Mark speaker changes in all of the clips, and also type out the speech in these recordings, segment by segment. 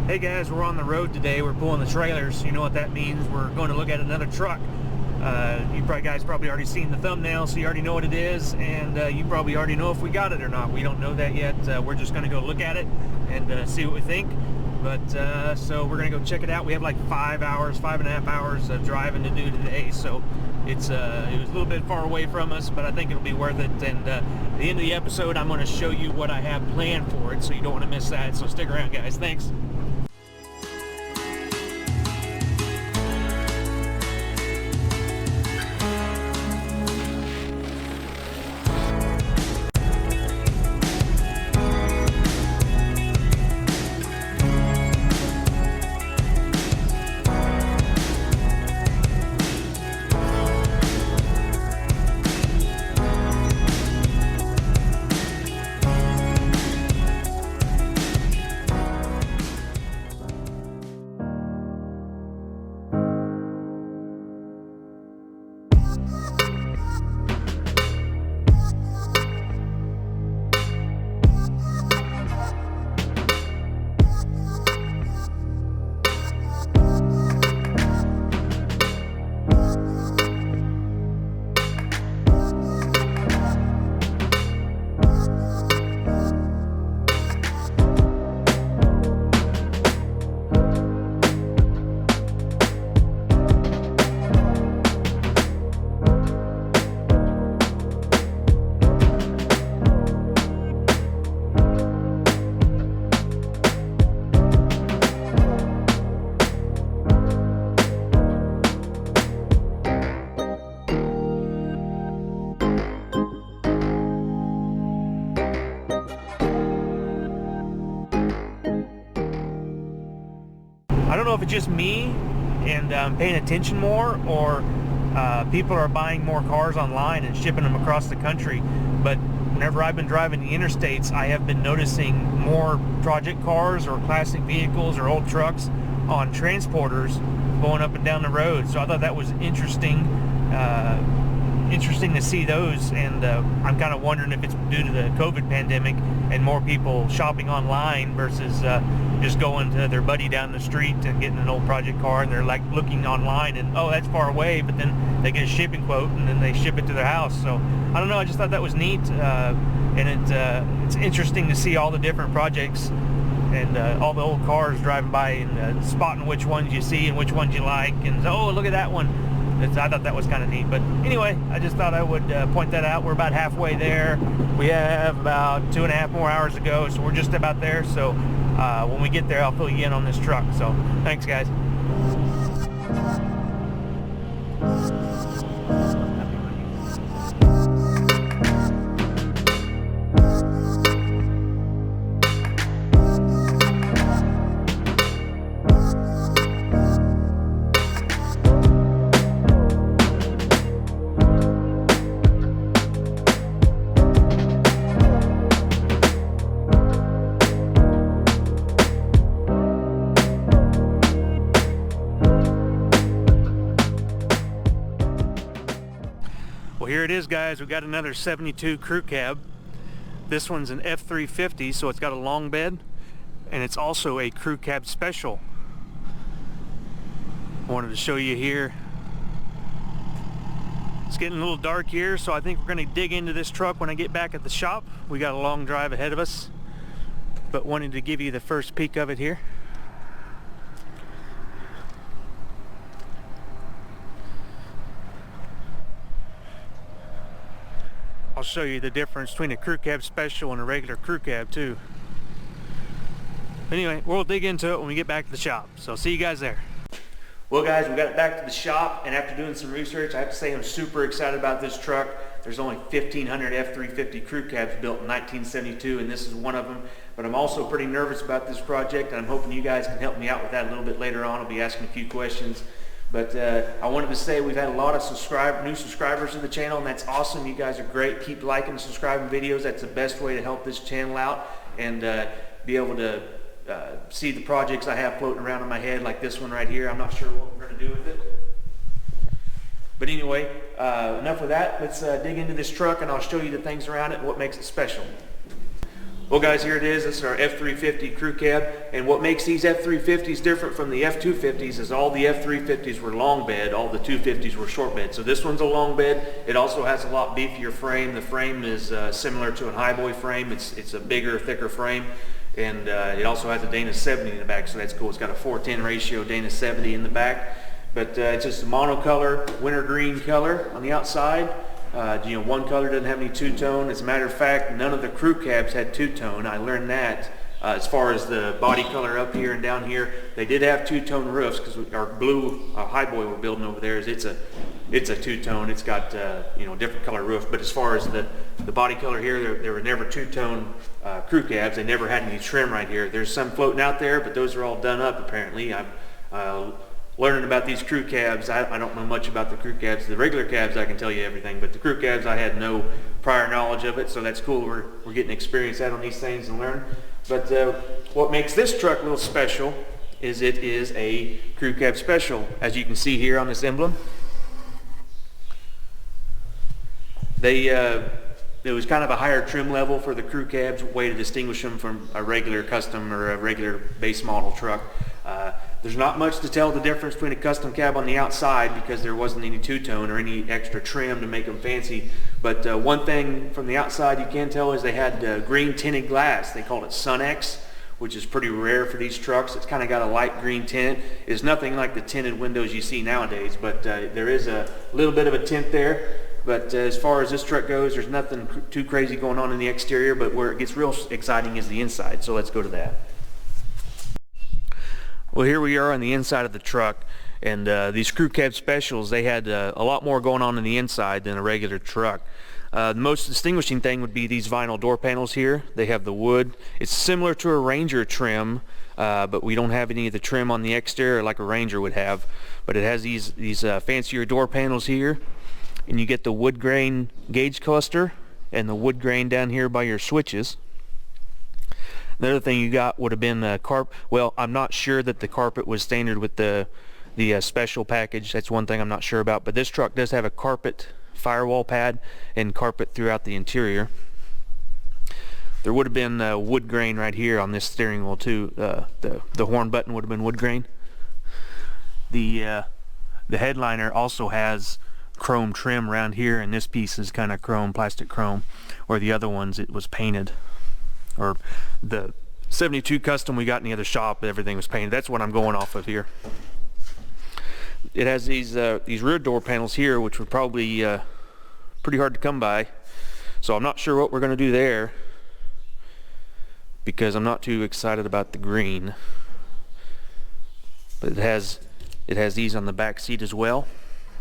Speaker 1: Hey guys, we're on the road today. We're pulling the trailers. You know what that means. We're going to look at another truck. You guys probably already seen the thumbnail, so you already know what it is, and you probably already know if we got it or not. We don't know that yet. We're just going to go look at it and see what we think. But so we're going to go check it out. We have like 5.5 hours of driving to do today, so it was a little bit far away from us, but I think it'll be worth it. And at the end of the episode, I'm going to show you what I have planned for it, so you don't want to miss that. So stick around, guys. Thanks. I don't know if it's just me and paying attention more, or people are buying more cars online and shipping them across the country, but whenever I've been driving the interstates, I have been noticing more project cars or classic vehicles or old trucks on transporters going up and down the road. So I thought that was interesting to see those, and I'm kind of wondering if it's due to the COVID pandemic and more people shopping online versus just going to their buddy down the street and getting an old project car, and they're like looking online and, oh, that's far away, but then they get a shipping quote and then they ship it to their house. So I don't know, I just thought that was neat, and it's interesting to see all the different projects and all the old cars driving by and spotting which ones you see and which ones you like, and oh, look at that one. I thought that was kind of neat. But anyway, I just thought I would point that out. We're about halfway there. We have about 2.5 more hours to go, so we're just about there. So when we get there, I'll fill you in on this truck. So thanks, guys. Well, here it is, guys. We got another 72 crew cab. This one's an F350, so it's got a long bed, and it's also a crew cab special. I wanted to show you here. It's getting a little dark here, so I think we're going to dig into this truck when I get back at the shop. We got a long drive ahead of us, but wanted to give you the first peek of it here. I'll show you the difference between a crew cab special and a regular crew cab too. Anyway, we'll dig into it when we get back to the shop. So see you guys there. Well, guys, we got it back to the shop, and after doing some research, I have to say I'm super excited about this truck. There's only 1,500 F350 crew cabs built in 1972, and this is one of them. But I'm also pretty nervous about this project, and I'm hoping you guys can help me out with that a little bit later on. I'll be asking a few questions. But I wanted to say we've had a lot of new subscribers to the channel, and that's awesome. You guys are great. Keep liking and subscribing videos. That's the best way to help this channel out and be able to see the projects I have floating around in my head, like this one right here. I'm not sure what we're going to do with it. But anyway, enough of that. Let's dig into this truck, and I'll show you the things around it and what makes it special. Well guys, here it is. This is our F350 crew cab, and what makes these F350s different from the F250s is all the F350s were long bed, all the 250s were short bed. So this one's a long bed. It also has a lot beefier frame. The frame is similar to a highboy frame. It's a bigger, thicker frame, and it also has a Dana 70 in the back, so that's cool. It's got a 4:10 ratio Dana 70 in the back, but it's just a monocolor winter green color on the outside. One color doesn't have any two-tone. As a matter of fact, none of the crew cabs had two-tone. I learned that. As far as the body color up here and down here, they did have two-tone roofs, because our blue highboy we're building over there it's a two-tone. It's got different color roof. But as far as the body color here, there were never two-tone crew cabs. They never had any trim right here. There's some floating out there, but those are all done up apparently. I'm learning about these crew cabs. I don't know much about the crew cabs. The regular cabs I can tell you everything, but the crew cabs I had no prior knowledge of it, so that's cool. We're getting experience out on these things and learn. But what makes this truck a little special is it is a crew cab special. As you can see here on this emblem, it was kind of a higher trim level for the crew cabs, way to distinguish them from a regular custom or a regular base model truck. There's not much to tell the difference between a custom cab on the outside, because there wasn't any two-tone or any extra trim to make them fancy. But one thing from the outside you can tell is they had green tinted glass. They called it SunX, which is pretty rare for these trucks. It's kind of got a light green tint. It's nothing like the tinted windows you see nowadays, but there is a little bit of a tint there. But as far as this truck goes, there's nothing too crazy going on in the exterior, but where it gets real exciting is the inside. So let's go to that. Well, here we are on the inside of the truck, and these crew cab specials, they had a lot more going on the inside than a regular truck. The most distinguishing thing would be these vinyl door panels here. They have the wood. It's similar to a Ranger trim, but we don't have any of the trim on the exterior like a Ranger would have. But it has these fancier door panels here, and you get the wood grain gauge cluster and the wood grain down here by your switches. The other thing you got would have been the carpet. Well, I'm not sure that the carpet was standard with the special package. That's one thing I'm not sure about. But this truck does have a carpet firewall pad and carpet throughout the interior. There would have been wood grain right here on this steering wheel too. The horn button would have been wood grain. The headliner also has chrome trim around here, and this piece is kind of chrome, plastic chrome, where the other ones it was painted. Or the 72 custom we got in the other shop, everything was painted. That's what I'm going off of here. It has these rear door panels here, which were probably pretty hard to come by. So I'm not sure what we're going to do there, because I'm not too excited about the green. But it has these on the back seat as well.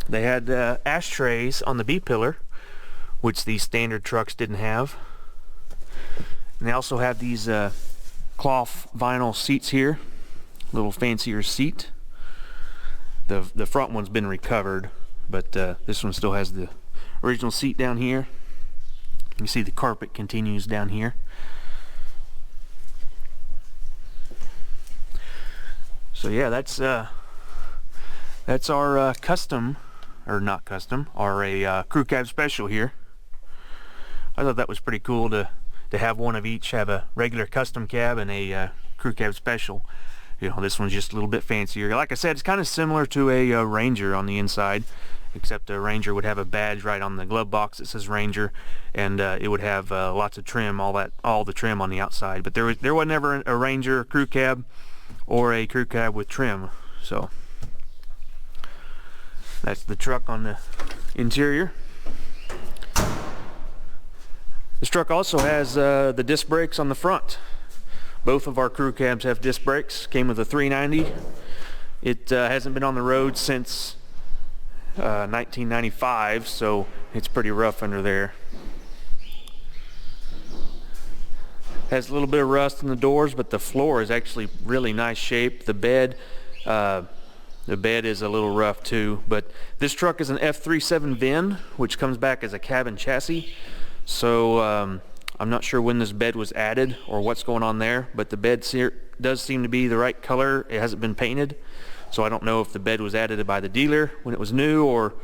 Speaker 1: They had ashtrays on the B-pillar, which these standard trucks didn't have. And they also have these cloth vinyl seats here, a little fancier seat. The front one's been recovered, but this one still has the original seat down here. You can see the carpet continues down here. So yeah, that's our custom, or not custom, our crew cab special here. I thought that was pretty cool to have one of each, have a regular custom cab and a crew cab special. This one's just a little bit fancier. Like I said, it's kind of similar to a Ranger on the inside, except a Ranger would have a badge right on the glove box that says Ranger, and it would have lots of trim, all the trim on the outside. But there was never a Ranger crew cab or a crew cab with trim. So that's the truck on the interior. This truck also has the disc brakes on the front. Both of our crew cabs have disc brakes. Came with a 390. It hasn't been on the road since 1995, so it's pretty rough under there. Has a little bit of rust in the doors, but the floor is actually really nice shape. The bed is a little rough too, but this truck is an F37 VIN, which comes back as a cabin chassis. So I'm not sure when this bed was added or what's going on there, but the bed does seem to be the right color. It hasn't been painted, so I don't know if the bed was added by the dealer when it was new or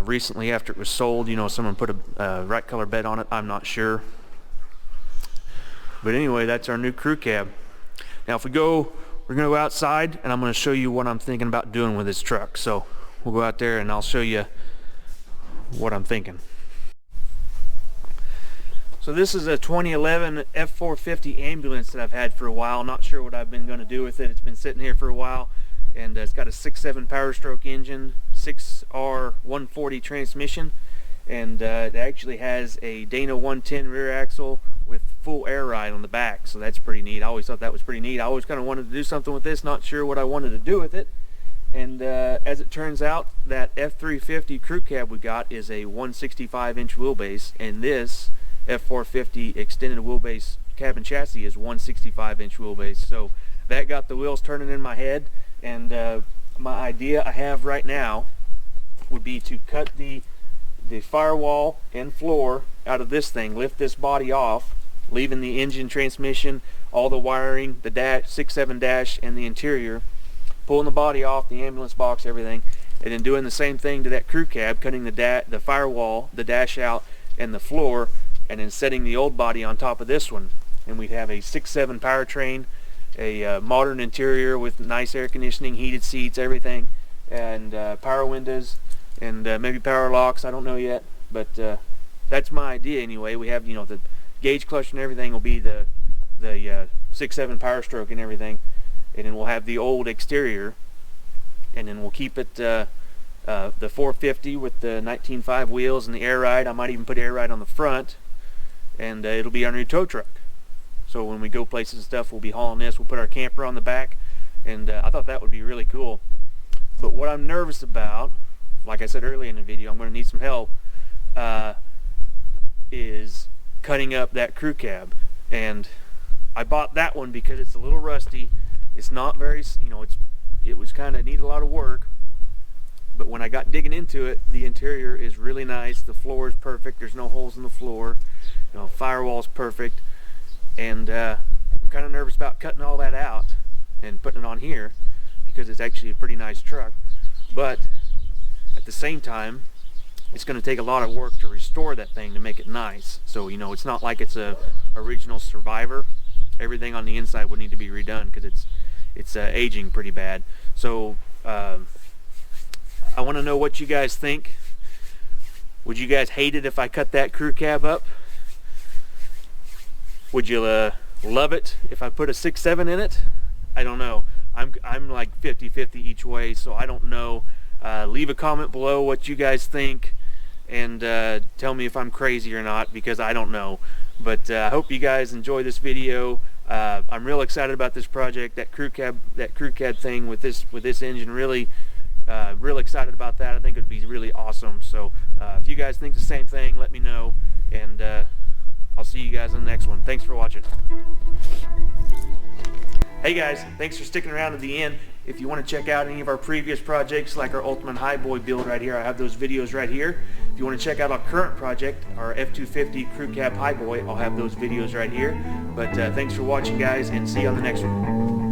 Speaker 1: recently after it was sold. Someone put a right color bed on it. I'm not sure. But anyway, that's our new crew cab. Now if we're gonna go outside, and I'm gonna show you what I'm thinking about doing with this truck. So we'll go out there and I'll show you what I'm thinking. So this is a 2011 F450 ambulance that I've had for a while. Not sure what I've been going to do with it. It's been sitting here for a while, and it's got a 6.7 powerstroke engine, 6R140 transmission, and it actually has a Dana 110 rear axle with full air ride on the back, so that's pretty neat. I always thought that was pretty neat. I always kind of wanted to do something with this, not sure what I wanted to do with it. And as it turns out, that F350 crew cab we got is a 165-inch wheelbase, and this F450 extended wheelbase cabin chassis is 165-inch wheelbase. So that got the wheels turning in my head, and my idea I have right now would be to cut the firewall and floor out of this thing, lift this body off, leaving the engine, transmission, all the wiring, the 6.7 dash, and the interior, pulling the body off, the ambulance box, everything, and then doing the same thing to that crew cab, cutting the firewall, the dash out, and the floor, and then setting the old body on top of this one. And we'd have a 6.7 powertrain, a modern interior with nice air conditioning, heated seats, everything, and power windows, and maybe power locks, I don't know yet, but that's my idea anyway. We have, you know, the gauge clutch and everything will be the 6.7 powerstroke and everything, and then we'll have the old exterior, and then we'll keep it the 450 with the 19.5 wheels and the air ride. I might even put air ride on the front, and it'll be our new tow truck. So when we go places and stuff, we'll be hauling this. We'll put our camper on the back, and I thought that would be really cool. But what I'm nervous about, like I said earlier in the video, I'm going to need some help, is cutting up that crew cab. And I bought that one because it's a little rusty. It's not very, you know, it was kind of need a lot of work. But when I got digging into it, the interior is really nice. The floor is perfect. There's no holes in the floor. You know, firewall's perfect. And I'm kind of nervous about cutting all that out and putting it on here because it's actually a pretty nice truck. But at the same time, it's going to take a lot of work to restore that thing to make it nice. So, you know, it's not like it's a original Survivor. Everything on the inside would need to be redone because it's aging pretty bad. So I want to know what you guys think. Would you guys hate it if I cut that crew cab up? Would you love it if I put a 6.7 in it? I don't know. I'm like 50-50 each way, so I don't know. Leave a comment below what you guys think, and tell me if I'm crazy or not, because I don't know. But I hope you guys enjoy this video. I'm real excited about this project. That crew cab thing with this engine, really excited about that. I think it would be really awesome. So if you guys think the same thing, let me know, and I'll see you guys in the next one. Thanks for watching. Hey guys, thanks for sticking around to the end. If you want to check out any of our previous projects, like our Ultimate Highboy build right here, I have those videos right here. If you want to check out our current project, our F250 Crew Cab Highboy, I'll have those videos right here. But thanks for watching, guys, and see you on the next one.